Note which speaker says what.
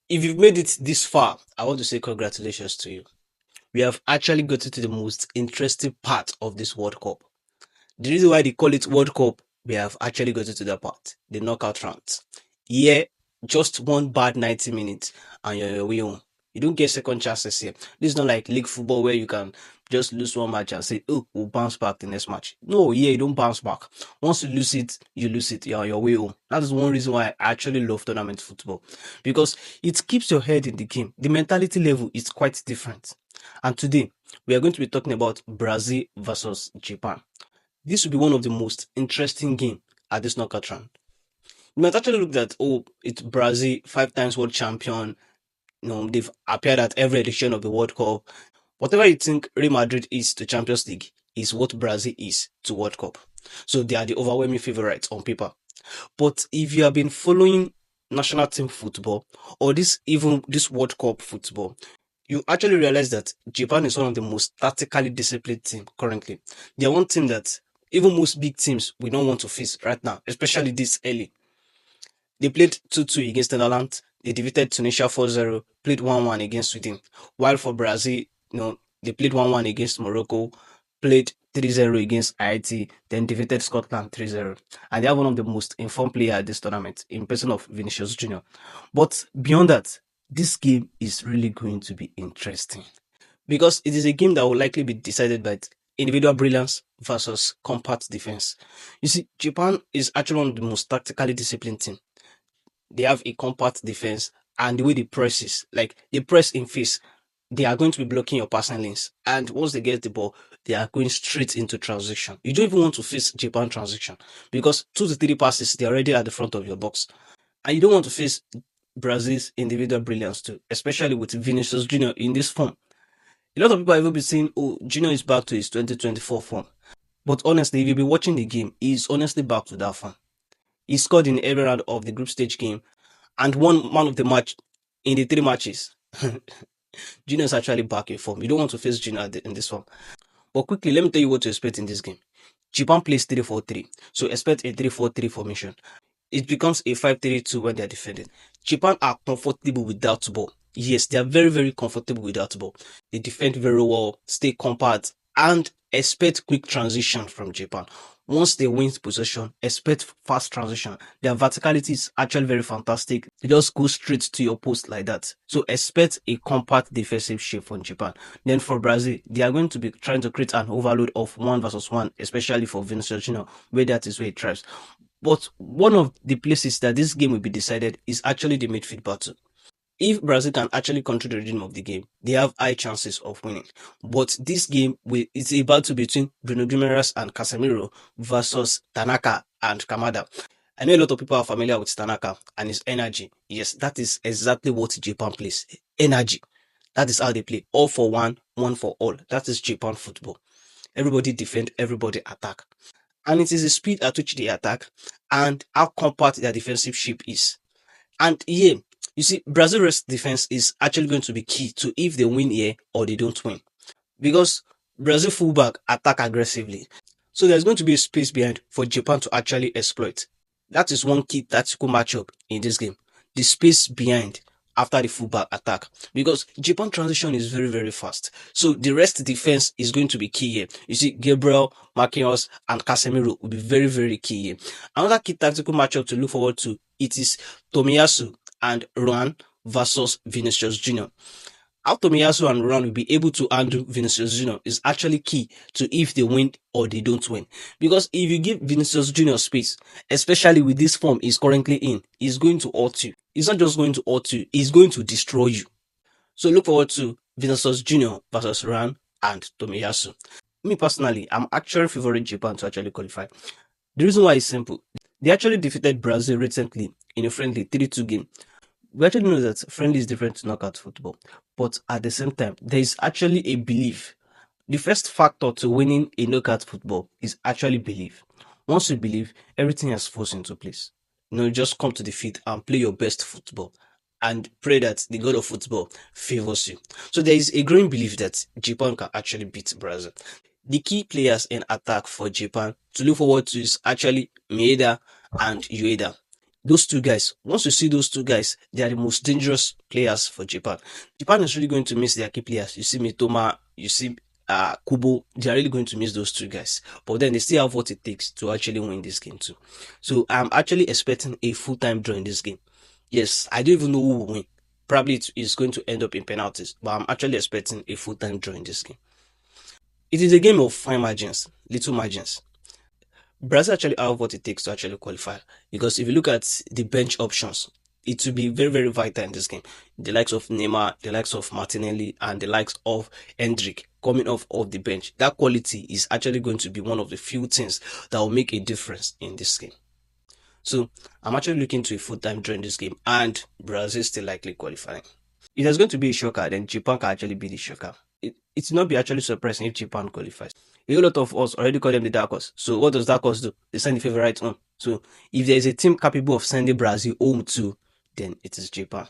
Speaker 1: If you've made it this far, I want to say congratulations to you. We have actually gotten to the most interesting part of this World Cup. The reason why they call it World Cup, we have actually gotten to that part, the knockout rounds. Yeah, just one bad 90 minutes and you're your way home. You don't get second chances here. This is not like league football where you can just lose one match and say, oh, we'll bounce back the next match. No, yeah, you don't bounce back. Once you lose it, you lose it. You're on your way home. That is one reason why I actually love tournament football because it keeps your head in the game. The mentality level is quite different. And today, we are going to be talking about Brazil versus Japan. This will be one of the most interesting games at this knockout round. You might actually look at, oh, it's Brazil, 5 times world champion. They've appeared at every edition of the World Cup. Whatever you think Real Madrid is to Champions League is what Brazil is to World Cup. So they are the overwhelming favorites on paper. But if you have been following national team football or this World Cup football, you actually realize that Japan is one of the most tactically disciplined team currently. They are one team that even most big teams we don't want to face right now, especially this early. They played 2-2 against the Netherlands. They defeated Tunisia 4-0, played 1-1 against Sweden. While for Brazil, they played 1-1 against Morocco, played 3-0 against Haiti, then defeated Scotland 3-0. And they have one of the most informed players at this tournament in person of Vinicius Jr. But beyond that, this game is really going to be interesting because it is a game that will likely be decided by individual brilliance versus compact defense. You see, Japan is actually one of the most tactically disciplined team. They have a compact defense, and the way they press is like they press in face. They are going to be blocking your passing lanes, and once they get the ball, they are going straight into transition. You don't even want to face Japan transition because 2 to 3 passes, they're already at the front of your box, and you don't want to face Brazil's individual brilliance too, especially with Vinicius Jr. in this form. A lot of people have even been saying, oh, Junior is back to his 2024 form. But honestly, if you've been watching the game, he's honestly back to that form. He scored in every round of the group stage game and won man of the match in the 3 matches. Junior is actually back in form. You don't want to face Junior in this form. But quickly, let me tell you what to expect in this game. Japan plays 3-4-3, so expect a 3-4-3 formation. It becomes a 5-3-2 when they're defending. Japan are comfortable without ball. Yes, they are very, very comfortable without ball. They defend very well, stay compact, and expect quick transition from Japan. Once they win possession, expect fast transition. Their verticality is actually very fantastic. They just go straight to your post like that. So expect a compact defensive shape from Japan. Then for Brazil, they are going to be trying to create an overload of 1 versus 1, especially for Vinicius Jr., where that is where it thrives. But one of the places that this game will be decided is actually the midfield battle. If Brazil can actually control the rhythm of the game, they have high chances of winning. But this game it's a battle between Bruno Guimaraes and Casemiro versus Tanaka and Kamada. I know a lot of people are familiar with Tanaka and his energy. Yes, that is exactly what Japan plays. Energy. That is how they play. All for one, one for all. That is Japan football. Everybody defend, everybody attack. And it is the speed at which they attack and how compact their defensive shape is. And here, you see, Brazil's defense is actually going to be key to if they win here or they don't win. Because Brazil fullback attack aggressively. So there's going to be a space behind for Japan to actually exploit. That is one key tactical matchup in this game. The space behind after the fullback attack. Because Japan transition is very, very fast. So the rest defense is going to be key here. You see, Gabriel, Marquinhos, and Casemiro will be very, very key here. Another key tactical matchup to look forward to, it is Tomiyasu and Ruan versus Vinicius Jr. How Tomiyasu and Ruan will be able to handle Vinicius Jr. is actually key to if they win or they don't win. Because if you give Vinicius Jr. space, especially with this form he's currently in, he's going to hurt you. He's not just going to hurt you, he's going to destroy you. So look forward to Vinicius Jr. versus Ruan and Tomiyasu. Me personally, I'm actually favoring Japan to actually qualify. The reason why is simple. They actually defeated Brazil recently in a friendly 3-2 game. We actually know that friendly is different to knockout football, but at the same time, there is actually a belief. The first factor to winning a knockout football is actually belief. Once you believe, everything has falls into place. You just come to the field and play your best football and pray that the god of football favors you. So there is a growing belief that Japan can actually beat Brazil. The key players in attack for Japan to look forward to is actually Maeda and Ueda. Those two guys, once you see those two guys, they are the most dangerous players for Japan. Japan is really going to miss their key players. You see Mitoma, you see Kubo, they are really going to miss those two guys. But then they still have what it takes to actually win this game too. So I'm actually expecting a full-time draw in this game. Yes, I don't even know who will win. Probably it's going to end up in penalties, but I'm actually expecting a full-time draw in this game. It is a game of fine margins, little margins. Brazil actually have what it takes to actually qualify. Because if you look at the bench options, it will be very, very vital in this game. The likes of Neymar, the likes of Martinelli, and the likes of Hendrick coming off the bench. That quality is actually going to be one of the few things that will make a difference in this game. So I'm actually looking to a full-time draw in this game, and Brazil still likely qualifying. If there's going to be a shocker, then Japan can actually be the shocker. It will not be actually surprising if Japan qualifies. A whole lot of us already call them the dark horse. So what does dark horse do? They send the favorite home. So if there is a team capable of sending Brazil home too, then it is Japan.